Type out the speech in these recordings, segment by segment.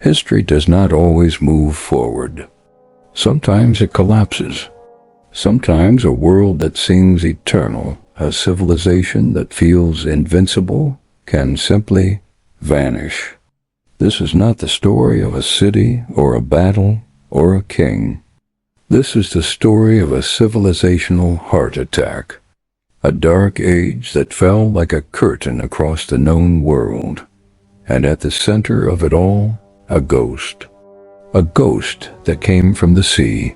History does not always move forward. Sometimes it collapses. Sometimes a world that seems eternal, a civilization that feels invincible, can simply vanish. This is not the story of a city or a battle or a king. This is the story of a civilizational heart attack, a dark age that fell like a curtain across the known world, and at the center of it all, a ghost that came from the sea.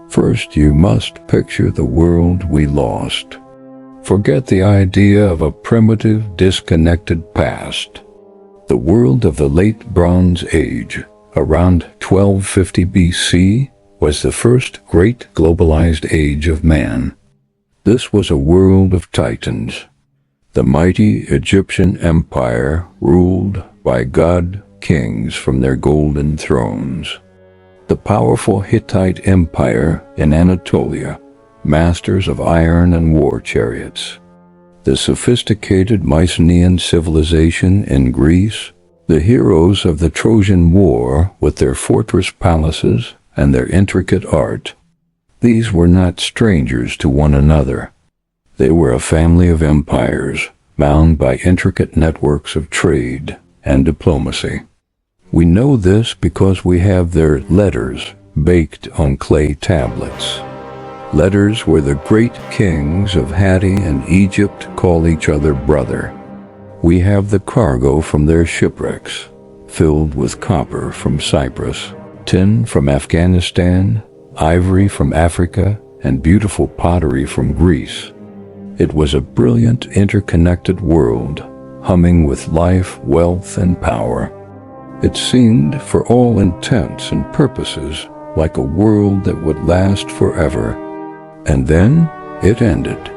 First, you must picture the world we lost. Forget the idea of a primitive, disconnected past. The world of the late Bronze Age, around 1250 BC, was the first great globalized age of man. This was a world of titans. The mighty Egyptian empire ruled by god kings from their golden thrones. The powerful Hittite empire in Anatolia, masters of iron and war chariots. The sophisticated Mycenaean civilization in Greece, the heroes of the Trojan War with their fortress palaces and their intricate art. These were not strangers to one another. They were a family of empires, bound by intricate networks of trade and diplomacy. We know this because we have their letters baked on clay tablets. Letters where the great kings of Hatti and Egypt call each other brother. We have the cargo from their shipwrecks, filled with copper from Cyprus, tin from Afghanistan, ivory from Africa, and beautiful pottery from Greece. It was a brilliant, interconnected world, humming with life, wealth, and power. It seemed, for all intents and purposes, like a world that would last forever. And then it ended.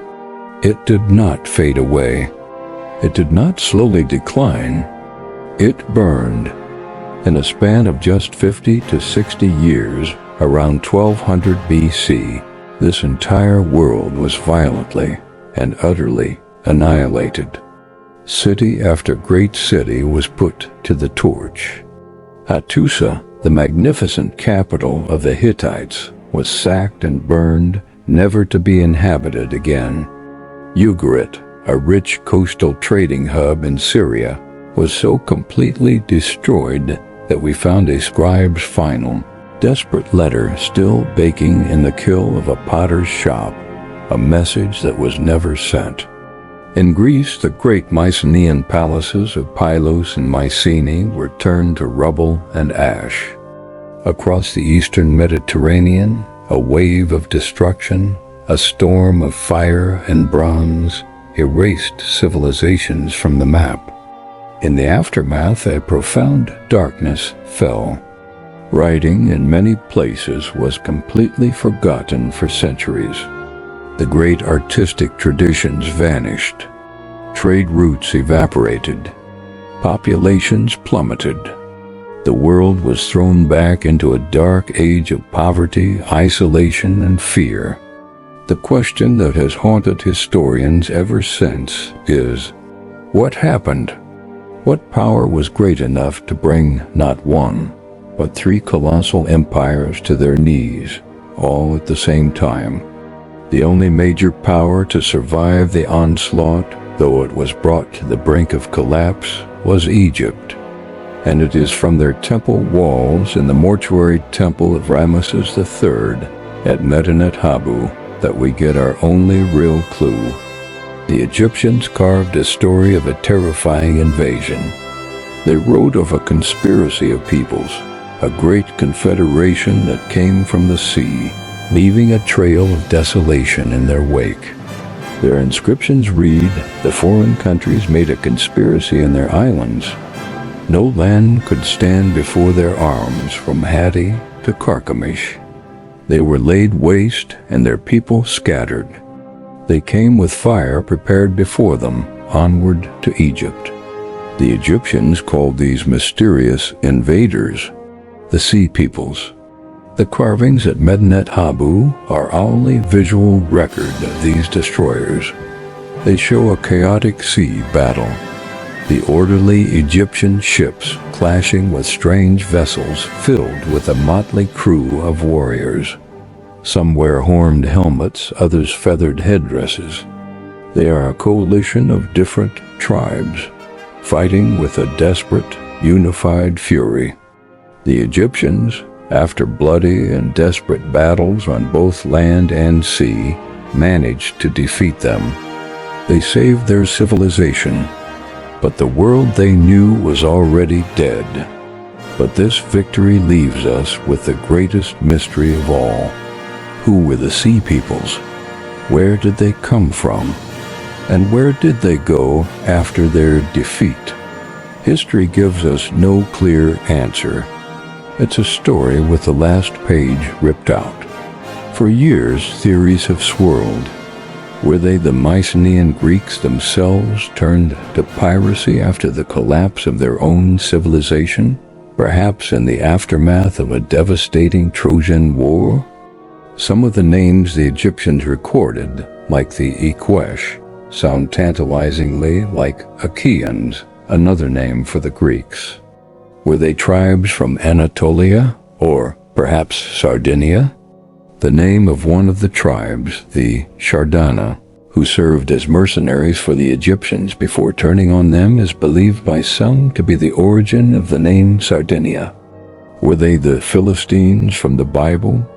It did not fade away. It did not slowly decline. It burned. In a span of just 50 to 60 years, around 1200 BC, this entire world was violently and utterly annihilated. City after great city was put to the torch. Hattusa, the magnificent capital of the Hittites, was sacked and burned, never to be inhabited again. Ugarit, a rich coastal trading hub in Syria, was so completely destroyed that we found a scribe's final, desperate letter still baking in the kiln of a potter's shop, a message that was never sent. In Greece, the great Mycenaean palaces of Pylos and Mycenae were turned to rubble and ash. Across the eastern Mediterranean, a wave of destruction, a storm of fire and bronze, erased civilizations from the map. In the aftermath, a profound darkness fell. Writing in many places was completely forgotten for centuries. The great artistic traditions vanished. Trade routes evaporated. Populations plummeted. The world was thrown back into a dark age of poverty, isolation, and fear. The question that has haunted historians ever since is, what happened? What power was great enough to bring not one, but three colossal empires to their knees, all at the same time? The only major power to survive the onslaught, though it was brought to the brink of collapse, was Egypt. And it is from their temple walls in the mortuary temple of Ramesses III at Medinet Habu that we get our only real clue. The Egyptians carved a story of a terrifying invasion. They wrote of a conspiracy of peoples, a great confederation that came from the sea, leaving a trail of desolation in their wake. Their inscriptions read, the foreign countries made a conspiracy in their islands. No land could stand before their arms from Hatti to Carchemish. They were laid waste and their people scattered. They came with fire prepared before them, onward to Egypt. The Egyptians called these mysterious invaders the Sea Peoples. The carvings at Medinet Habu are our only visual record of these destroyers. They show a chaotic sea battle. The orderly Egyptian ships clashing with strange vessels filled with a motley crew of warriors. Some wear horned helmets, others feathered headdresses. They are a coalition of different tribes, fighting with a desperate, unified fury. The Egyptians, after bloody and desperate battles on both land and sea, managed to defeat them. They saved their civilization, but the world they knew was already dead. But this victory leaves us with the greatest mystery of all. Who were the Sea Peoples? Where did they come from? And where did they go after their defeat? History gives us no clear answer. It's a story with the last page ripped out. For years, theories have swirled. Were they the Mycenaean Greeks themselves turned to piracy after the collapse of their own civilization? Perhaps in the aftermath of a devastating Trojan War? Some of the names the Egyptians recorded, like the Iqesh, sound tantalizingly like Achaeans, another name for the Greeks. Were they tribes from Anatolia, or perhaps Sardinia? The name of one of the tribes, the Shardana, who served as mercenaries for the Egyptians before turning on them, is believed by some to be the origin of the name Sardinia. Were they the Philistines from the Bible?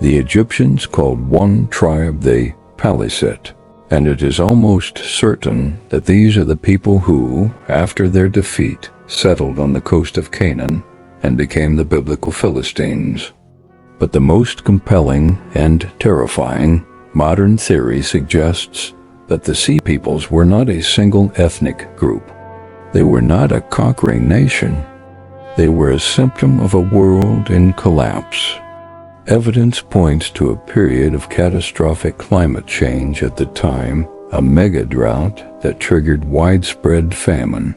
The Egyptians called one tribe the Paliset, and it is almost certain that these are the people who, after their defeat, settled on the coast of Canaan and became the biblical Philistines. But the most compelling and terrifying modern theory suggests that the Sea Peoples were not a single ethnic group. They were not a conquering nation. They were a symptom of a world in collapse. Evidence points to a period of catastrophic climate change at the time, a mega drought that triggered widespread famine.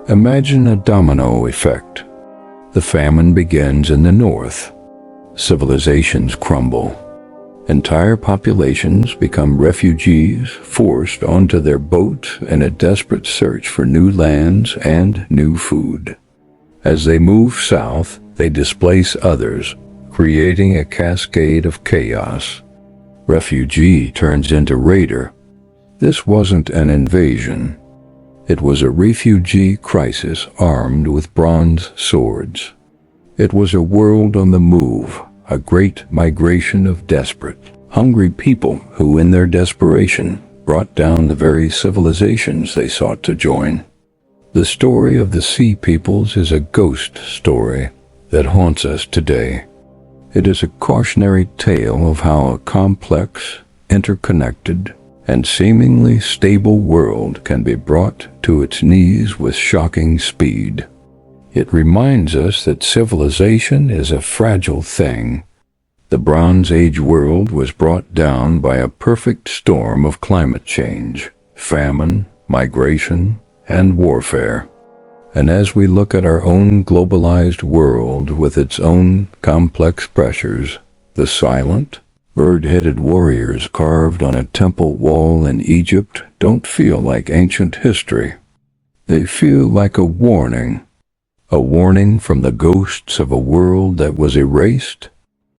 Imagine a domino effect. The famine begins in the north. Civilizations crumble. Entire populations become refugees forced onto their boats in a desperate search for new lands and new food. As they move south, they displace others, creating a cascade of chaos. Refugee turns into raider. This wasn't an invasion. It was a refugee crisis armed with bronze swords. It was a world on the move, a great migration of desperate, hungry people who in their desperation brought down the very civilizations they sought to join. The story of the Sea Peoples is a ghost story that haunts us today. It is a cautionary tale of how a complex, interconnected, and seemingly stable world can be brought to its knees with shocking speed. It reminds us that civilization is a fragile thing. The Bronze Age world was brought down by a perfect storm of climate change, famine, migration, and warfare. And as we look at our own globalized world with its own complex pressures, the silent, bird-headed warriors carved on a temple wall in Egypt don't feel like ancient history. They feel like a warning from the ghosts of a world that was erased